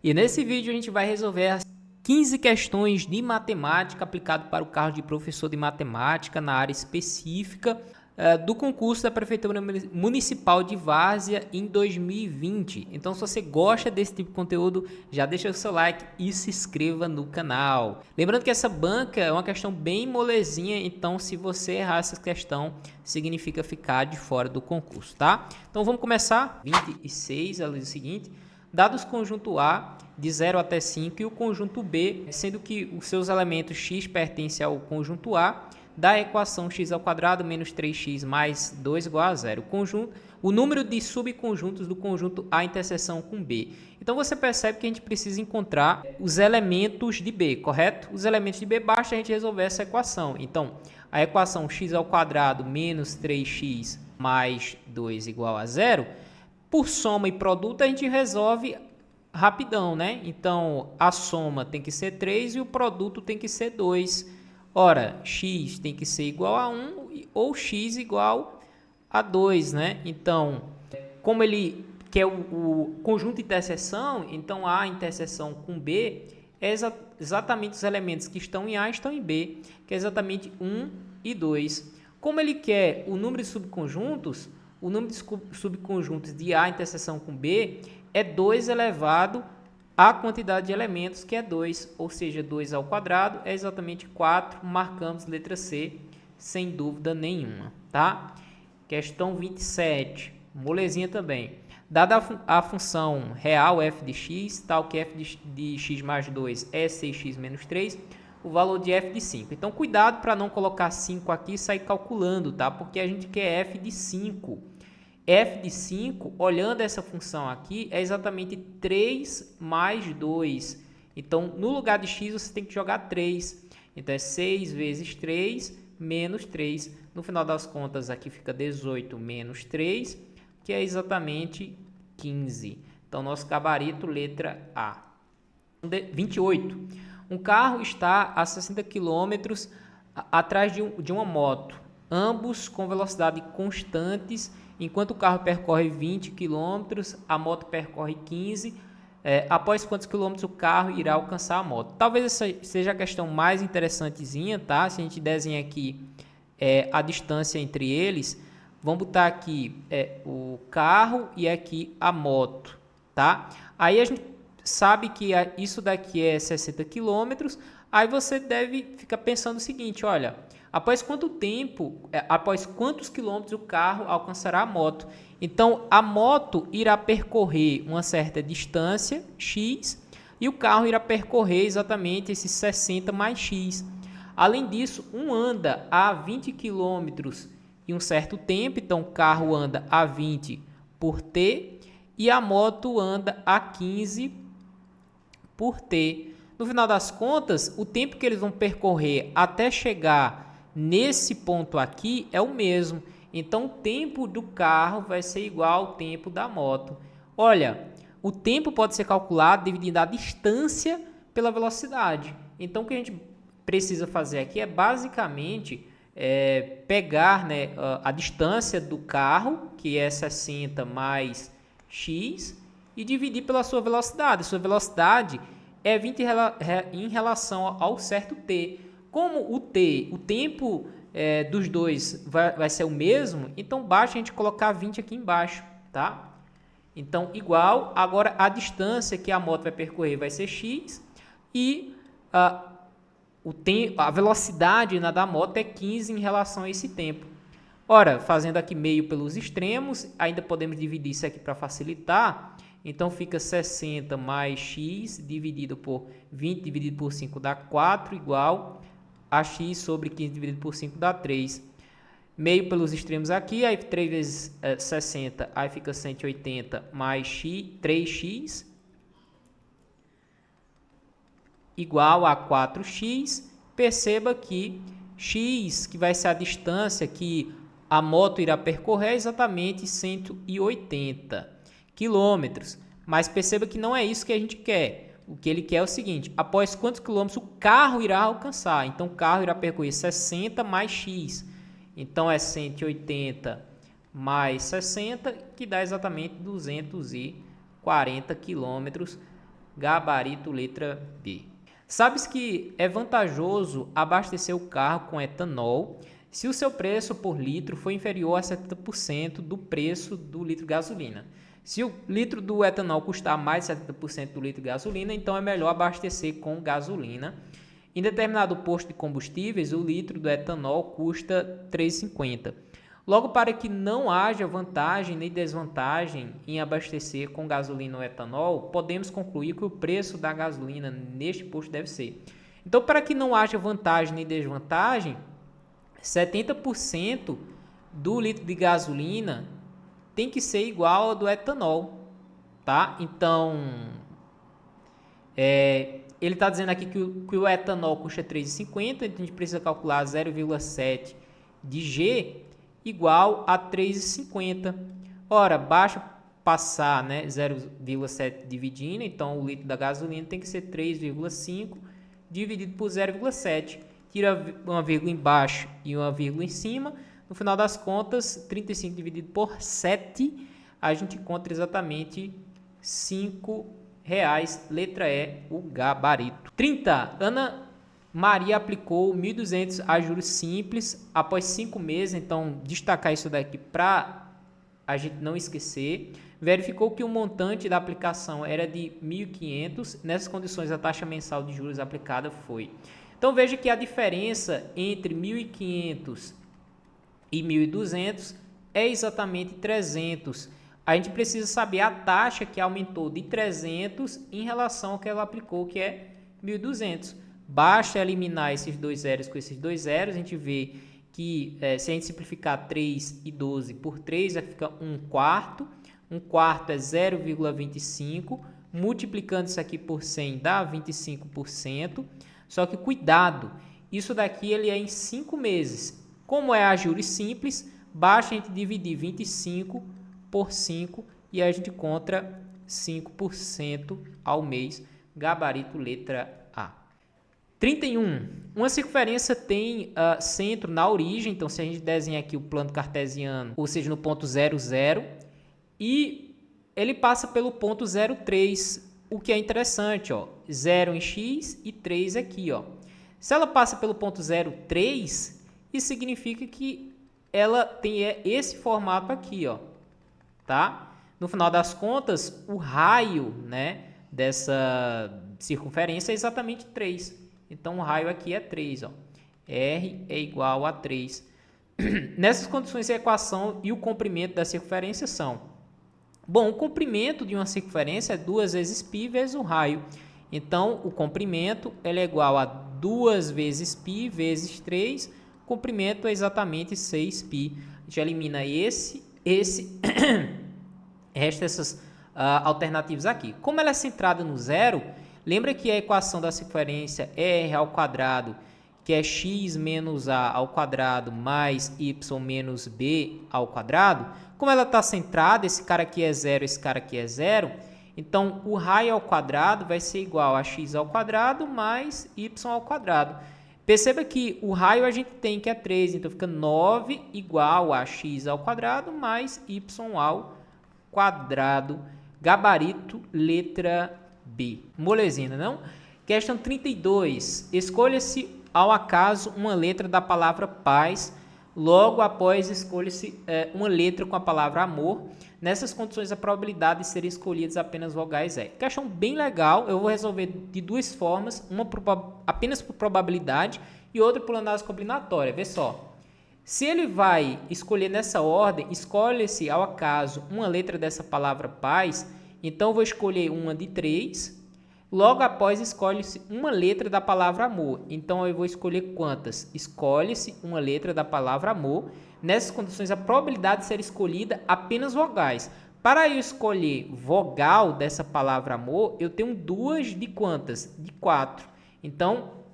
E nesse vídeo a gente vai resolver as 15 questões de matemática aplicado para o cargo de professor de matemática na área específica do concurso da Prefeitura Municipal de Várzea em 2020. Então, se você gosta desse tipo de conteúdo, já deixa o seu like e se inscreva no canal. Lembrando que essa banca é uma questão bem molezinha, então se você errar essa questão, significa ficar de fora do concurso, tá? Então, vamos começar. 26, ela diz o seguinte: dados conjunto A de 0 até 5 e o conjunto B, sendo que os seus elementos x pertencem ao conjunto A, da equação x² menos 3x mais 2 igual a 0. O número de subconjuntos do conjunto A interseção com B. Então, você percebe que a gente precisa encontrar os elementos de B, correto? Os elementos de B, basta a gente resolver essa equação. Então, a equação x² menos 3x mais 2 igual a 0, por soma e produto, a gente resolve rapidão, né? Então, a soma tem que ser 3 e o produto tem que ser 2. Ora, x tem que ser igual a 1 ou x igual a 2, né? Então, como ele quer o conjunto de interseção, então A interseção com B é exatamente os elementos que estão em A estão em B, que é exatamente 1 e 2. Como ele quer o número de subconjuntos, o número de subconjuntos de A interseção com B é 2 elevado a quantidade de elementos, que é 2, ou seja, 2 ao quadrado é exatamente 4. Marcamos letra C, sem dúvida nenhuma, tá? Questão 27, molezinha também. Dada a função real f de x, tal que f de x mais 2 é 6x menos 3, o valor de f de 5. Então, cuidado para não colocar 5 aqui e sair calculando, tá? Porque a gente quer f de 5. F de 5, olhando essa função aqui, é exatamente 3 mais 2. Então, no lugar de x, você tem que jogar 3. Então, é 6 vezes 3 menos 3. No final das contas, aqui fica 18 menos 3, que é exatamente 15. Então, nosso gabarito, letra A. 28. Um carro está a 60 km atrás de uma moto, ambos com velocidade constantes. Enquanto o carro percorre 20 km, a moto percorre 15. Após quantos quilômetros o carro irá alcançar a moto? Talvez essa seja a questão mais interessantezinha, tá? Se a gente desenha aqui a distância entre eles, vamos botar aqui o carro e aqui a moto, tá? Aí a gente sabe que isso daqui é 60 km. Aí você deve ficar pensando o seguinte, olha, após quantos quilômetros o carro alcançará a moto? Então, a moto irá percorrer uma certa distância, x, e o carro irá percorrer exatamente esses 60 mais x. Além disso, um anda a 20 km em um certo tempo, então o carro anda a 20 por t, e a moto anda a 15 por t. No final das contas, o tempo que eles vão percorrer até chegar nesse ponto aqui é o mesmo. Então, o tempo do carro vai ser igual ao tempo da moto. Olha, o tempo pode ser calculado dividindo a distância pela velocidade. Então, o que a gente precisa fazer aqui é basicamente pegar, né, a distância do carro, que é 60 mais x, e dividir pela sua velocidade. Sua velocidade é 20 em relação ao certo t. Como o tempo dos dois vai ser o mesmo, então basta a gente colocar 20 aqui embaixo, tá? Então, igual, agora a distância que a moto vai percorrer vai ser x e a velocidade da moto é 15 em relação a esse tempo. Ora, fazendo aqui meio pelos extremos, ainda podemos dividir isso aqui para facilitar. Então, fica 60 mais x dividido por 20 dividido por 5 dá 4, igual a x sobre 15 dividido por 5 dá 3. Meio pelos extremos aqui, aí 3 vezes 60, aí fica 180 mais x, 3x, igual a 4x. Perceba que x, que vai ser a distância que a moto irá percorrer, é exatamente 180 quilômetros. Mas perceba que não é isso que a gente quer. O que ele quer é o seguinte: após quantos quilômetros o carro irá alcançar? Então, o carro irá percorrer 60 mais x. Então, é 180 mais 60, que dá exatamente 240 quilômetros gabarito letra B. Sabes que é vantajoso abastecer o carro com etanol se o seu preço por litro for inferior a 70% do preço do litro de gasolina. Se o litro do etanol custar mais de 70% do litro de gasolina, então é melhor abastecer com gasolina. Em determinado posto de combustíveis, o litro do etanol custa R$ 3,50. Logo, para que não haja vantagem nem desvantagem em abastecer com gasolina ou etanol, podemos concluir que o preço da gasolina neste posto deve ser. Então, para que não haja vantagem nem desvantagem, 70% do litro de gasolina tem que ser igual ao do etanol, tá? Então, ele está dizendo aqui que o etanol custa R$ 3,50, então a gente precisa calcular 0,7 de G igual a 3,50. Ora, basta passar, né, 0,7 dividindo, então o litro da gasolina tem que ser 3,5 dividido por 0,7. Tira uma vírgula embaixo e uma vírgula em cima. No final das contas, 35 dividido por 7, a gente encontra exatamente R$ 5. Letra E, o gabarito. 30. Ana Maria aplicou 1.200 a juros simples após 5 meses. Então, destacar isso daqui para a gente não esquecer. Verificou que o montante da aplicação era de 1.500. Nessas condições, a taxa mensal de juros aplicada foi. Então, veja que a diferença entre 1.500 e 1.200 é exatamente 300. A gente precisa saber a taxa que aumentou de 300 em relação ao que ela aplicou, que é 1.200. Basta eliminar esses dois zeros com esses dois zeros, a gente vê que se a gente simplificar 3 e 12 por 3, vai ficar 1/4. 1/4 é 0,25. Multiplicando isso aqui por 100 dá 25%. Só que cuidado, isso daqui ele é em 5 meses. Como é a juros simples, basta a gente dividir 25 por 5 e a gente encontra 5% ao mês. Gabarito letra A. 31. Uma circunferência tem centro na origem, então se a gente desenhar aqui o plano cartesiano, ou seja, no ponto 0, 0, e ele passa pelo ponto 0,3, o que é interessante, ó, 0 em x e 3 aqui, ó. Se ela passa pelo ponto 0,3, isso significa que ela tem esse formato aqui, ó, tá? No final das contas, o raio, né, dessa circunferência é exatamente 3. Então, o raio aqui é 3, ó. R é igual a 3. Nessas condições, a equação e o comprimento da circunferência são... Bom, o comprimento de uma circunferência é 2 vezes π vezes o raio. Então, o comprimento ele é igual a 2 vezes π vezes 3. O comprimento é exatamente 6π. A gente elimina esse. Resta essas alternativas aqui. Como ela é centrada no zero, lembra que a equação da circunferência é r ao quadrado, que é x menos a ao quadrado mais y menos b ao quadrado. Como ela está centrada, esse cara aqui é zero, esse cara aqui é zero, então o raio ao quadrado vai ser igual a x ao quadrado mais y ao quadrado. Perceba que o raio a gente tem que é 3, então fica 9 igual a x ao quadrado mais y ao quadrado. Gabarito, letra B. Molezinha, não? Questão 32. Escolha-se ao acaso uma letra da palavra paz. Logo após, escolha-se uma letra com a palavra amor. Nessas condições, a probabilidade de serem escolhidas apenas vogais é. Questão bem legal. Eu vou resolver de duas formas. Uma apenas por probabilidade e outra por análise combinatória. Vê só. Se ele vai escolher nessa ordem, escolhe-se ao acaso uma letra dessa palavra paz. Então, eu vou escolher uma de 3. Logo após, escolhe-se uma letra da palavra amor. Então, eu vou escolher quantas? Escolhe-se uma letra da palavra amor. Nessas condições, a probabilidade de ser escolhida apenas vogais. Para eu escolher vogal dessa palavra amor, eu tenho duas de quantas? De 4. Então,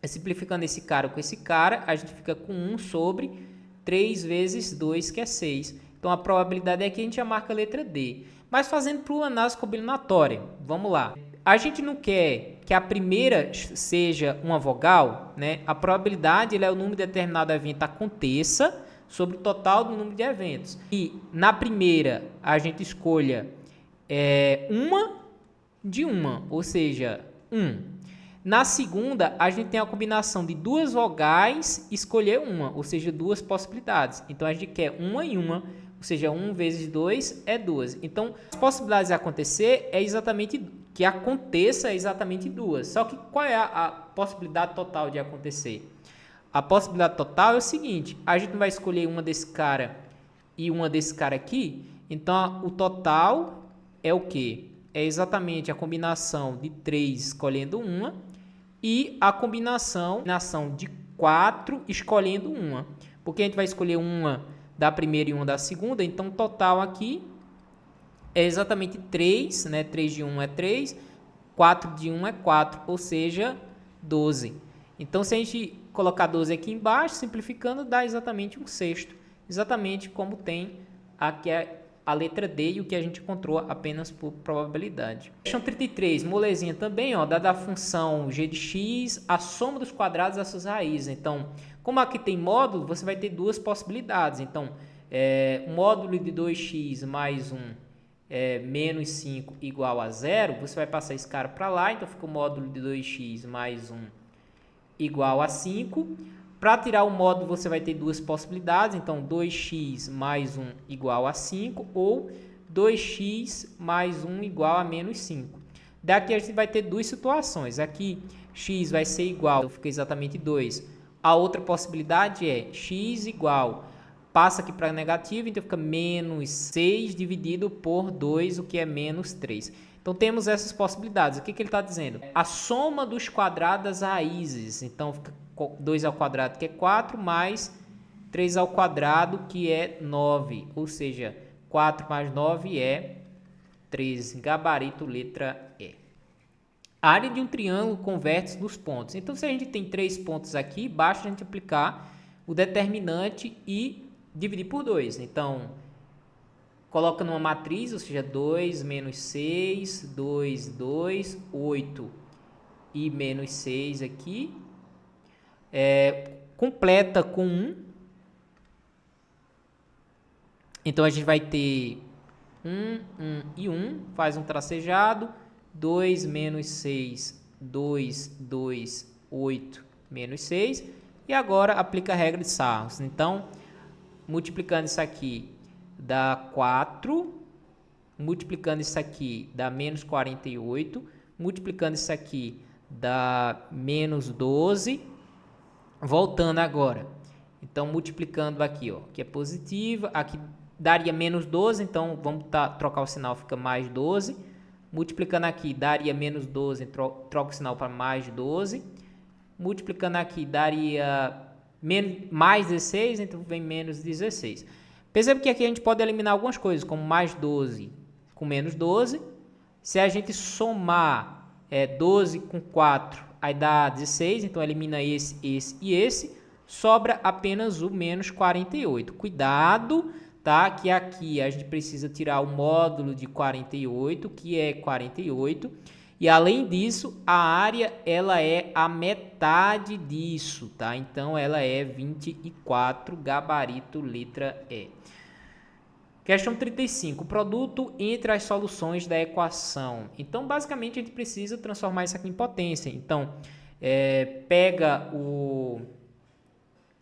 simplificando esse cara com esse cara, a gente fica com 1 sobre 3 vezes 2, que é 6. Então, a probabilidade é que a gente já marca a letra D. Mas fazendo para o análise combinatória, vamos lá. A gente não quer que a primeira seja uma vogal, né? A probabilidade é o número determinado de evento aconteça sobre o total do número de eventos. E na primeira a gente escolha uma de uma, ou seja, 1. Na segunda, a gente tem a combinação de duas vogais, escolher uma, ou seja, duas possibilidades. Então, a gente quer uma e uma, ou seja, 1 vezes 2 é 2. Então, as possibilidades de acontecer é exatamente que aconteça exatamente duas. Só que qual é a possibilidade total de acontecer? A possibilidade total é o seguinte, a gente vai escolher uma desse cara e uma desse cara aqui, então o total é o quê? É exatamente a combinação de 3 escolhendo uma e a combinação de 4 escolhendo uma. Porque a gente vai escolher uma da primeira e uma da segunda, então o total aqui é exatamente 3, né? 3 de 1 é 3, 4 de 1 é 4, ou seja, 12. Então, se a gente colocar 12 aqui embaixo, simplificando, dá exatamente 1/6. Exatamente como tem aqui a letra D e o que a gente encontrou apenas por probabilidade. Questão 33, molezinha também, ó, dada a função g de x, a soma dos quadrados das suas raízes. Então, como aqui tem módulo, você vai ter duas possibilidades. Então, módulo de 2x mais 1 menos 5 igual a 0, você vai passar esse cara para lá, então fica o módulo de 2x mais 1 igual a 5. Para tirar o módulo, você vai ter duas possibilidades, então 2x mais 1 igual a 5 ou 2x mais 1 igual a menos 5. Daqui a gente vai ter duas situações, aqui x vai ser igual, então fica exatamente 2. A outra possibilidade é x igual, passa aqui para negativo, então fica menos 6 dividido por 2, o que é menos 3. Então, temos essas possibilidades. O que ele está dizendo? A soma dos quadrados das raízes. Então, fica 2 ao quadrado, que é 4, mais 3 ao quadrado, que é 9. Ou seja, 4 mais 9 é 13. Gabarito, letra E. A área de um triângulo com vértices dos pontos. Então, se a gente tem 3 pontos aqui, basta a gente aplicar o determinante e dividir por 2. Então, coloca numa matriz, ou seja, 2 menos 6, 2, 2, 8 e menos 6 aqui. Completa com 1. Então, a gente vai ter 1, 1 e 1. Faz um tracejado. 2 menos 6, 2, 2, 8, menos 6. E agora, aplica a regra de Sarros. Então, multiplicando isso aqui, dá 4, multiplicando isso aqui dá menos 48, multiplicando isso aqui dá menos 12, voltando agora, então multiplicando aqui, ó, que é positivo, aqui daria menos 12, então vamos trocar o sinal, fica mais 12, multiplicando aqui daria menos 12, troca o sinal para mais 12, multiplicando aqui daria mais 16, então vem menos 16. Perceba que aqui a gente pode eliminar algumas coisas, como mais 12 com menos 12. Se a gente somar 12 com 4, aí dá 16, então elimina esse e esse. Sobra apenas o menos 48. Cuidado, tá? Que aqui a gente precisa tirar o módulo de 48, que é 48. E além disso, a área ela é a metade disso, tá? Então ela é 24, gabarito, letra E. Questão 35, o produto entre as soluções da equação. Então, basicamente, a gente precisa transformar isso aqui em potência. Então, pega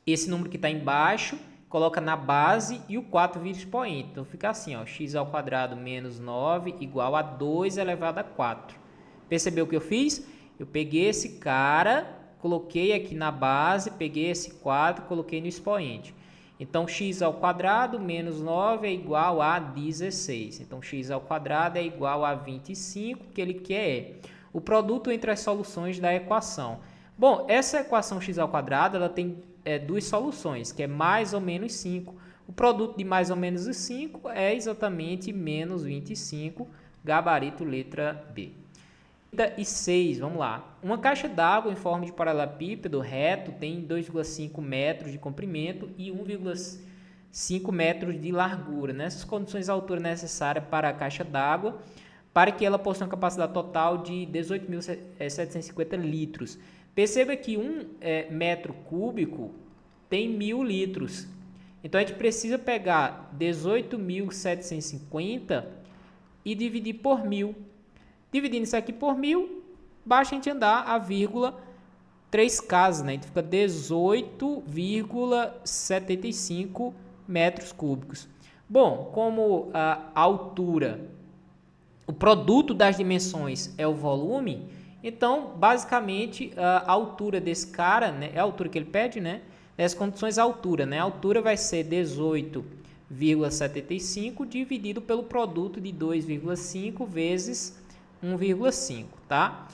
esse número que está embaixo, coloca na base e o 4 vira expoente. Então, fica assim, ó, x ao quadrado menos 9 igual a 2 elevado a 4. Percebeu o que eu fiz? Eu peguei esse cara, coloquei aqui na base, peguei esse 4, coloquei no expoente. Então, x ao quadrado menos 9 é igual a 16. Então, x ao quadrado é igual a 25, que ele quer o produto entre as soluções da equação. Bom, essa equação x ao quadrado ela tem duas soluções, que é mais ou menos 5. O produto de mais ou menos 5 é exatamente menos 25, gabarito letra B. 36, vamos lá. Uma caixa d'água em forma de paralelepípedo reto tem 2,5 metros de comprimento e 1,5 metros de largura. Nessas condições, a altura necessária para a caixa d'água para que ela possua uma capacidade total de 18.750 litros. Perceba que 1 metro cúbico tem 1.000 litros. Então, a gente precisa pegar 18.750 e dividir por 1.000. Dividindo isso aqui por 1000, basta a gente andar a vírgula 3 casas, né? Então fica 18,75 metros cúbicos. Bom, como a altura, o produto das dimensões é o volume, então basicamente a altura desse cara, né, é a altura que ele pede, né? Nessas condições, a altura, né? A altura vai ser 18,75 dividido pelo produto de 2,5 vezes 1,5, tá?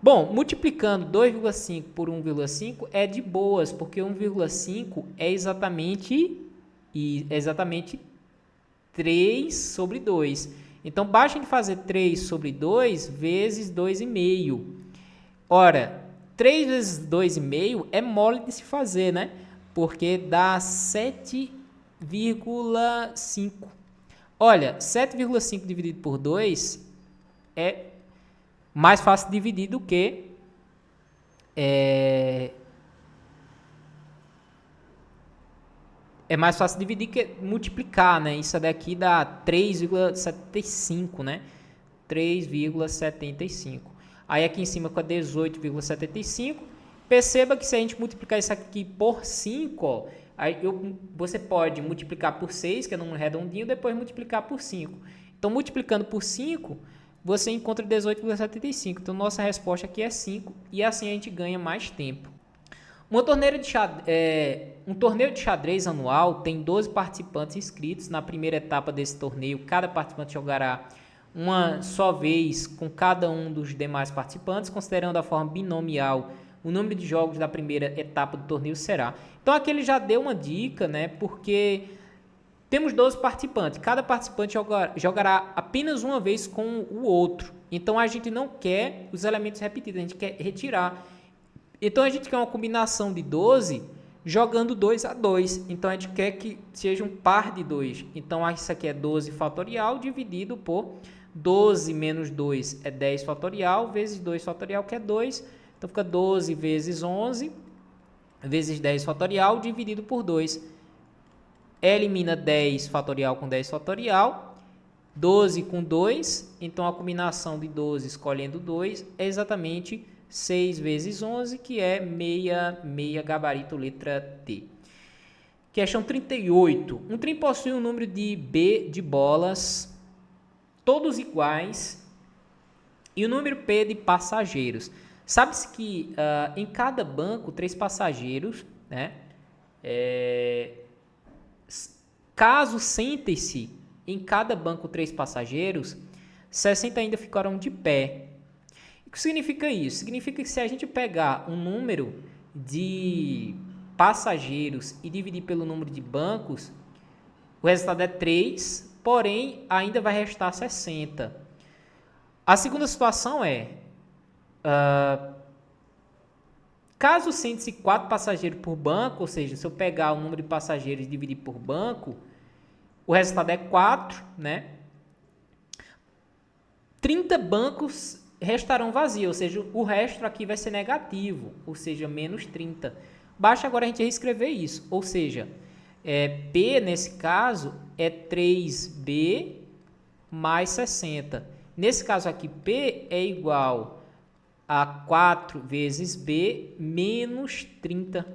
Bom, multiplicando 2,5 por 1,5 é de boas, porque 1,5 é exatamente 3 sobre 2. Então, basta a gente fazer 3 sobre 2 vezes 2,5. Ora, 3 vezes 2,5 é mole de se fazer, né? Porque dá 7,5. Olha, 7,5 dividido por 2 é mais fácil de dividir do que é mais fácil dividir que multiplicar, né? Isso daqui dá 3,75, né? 3,75. Aí aqui em cima com a 18,75. Perceba que se a gente multiplicar isso aqui por 5, ó, aí você pode multiplicar por 6, que é um número redondinho, depois multiplicar por 5. Então, multiplicando por 5, você encontra 18,75. Então, nossa resposta aqui é 5 e assim a gente ganha mais tempo. Um torneio de xadrez anual tem 12 participantes inscritos. Na primeira etapa desse torneio, cada participante jogará uma só vez com cada um dos demais participantes, considerando a forma binomial. O número de jogos da primeira etapa do torneio será. Então, aqui ele já deu uma dica, né? Porque temos 12 participantes. Cada participante jogará apenas uma vez com o outro. Então, a gente não quer os elementos repetidos, a gente quer retirar. Então, a gente quer uma combinação de 12 jogando 2 a 2. Então, a gente quer que seja um par de 2. Então, isso aqui é 12 fatorial dividido por 12 menos 2 é 10 fatorial, vezes 2 fatorial, que é 2. Então, fica 12 vezes 11 vezes 10 fatorial dividido por 2. Elimina 10 fatorial com 10 fatorial, 12 com 2, então a combinação de 12 escolhendo 2 é exatamente 6 vezes 11, que é meia gabarito letra D. Questão 38. Um trem possui um número de B de bolas, todos iguais, e o número P de passageiros. Sabe-se que em cada banco, 3 passageiros, né? Caso sentem-se em cada banco 3 passageiros, 60 ainda ficarão de pé. O que significa isso? Significa que se a gente pegar um número de passageiros e dividir pelo número de bancos, o resultado é 3, porém ainda vai restar 60. A segunda situação é, caso sente-se 4 passageiros por banco, ou seja, se eu pegar o número de passageiros e dividir por banco, o resultado é 4, né? 30 bancos restarão vazios, ou seja, o resto aqui vai ser negativo, ou seja, menos 30. Basta agora a gente reescrever isso, ou seja, P nesse caso é 3B mais 60. Nesse caso aqui, P é igual a 4 vezes B menos 30,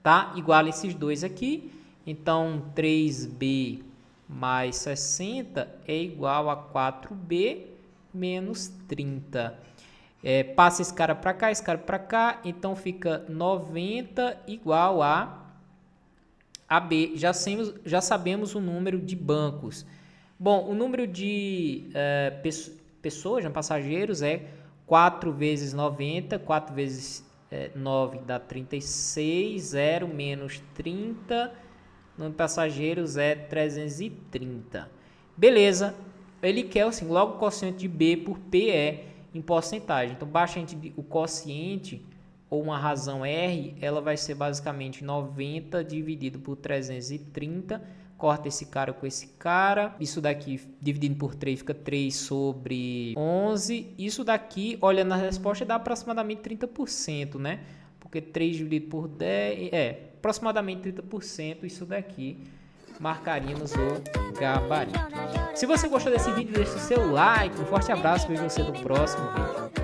tá? Igual esses dois aqui. Então, 3B mais 60 é igual a 4B menos 30. Passa esse cara para cá, esse cara para cá. Então, fica 90 igual a B. Já sabemos o número de bancos. Bom, o número de pessoas, passageiros, é 4 vezes 90. 4 vezes 9 dá 36. 0 menos 30. O número de passageiros é 330. Beleza. Ele quer, assim, logo o quociente de B por P é em porcentagem. Então, baixa o quociente ou uma razão R, ela vai ser basicamente 90 dividido por 330. Corta esse cara com esse cara. Isso daqui, dividindo por 3, fica 3 sobre 11. Isso daqui, olha na resposta, dá aproximadamente 30%, né? Porque 3 dividido por 10... aproximadamente 30% isso daqui. marcaríamos o gabarito. Se você gostou desse vídeo, deixe o seu like. Um forte abraço, vejo você no próximo vídeo.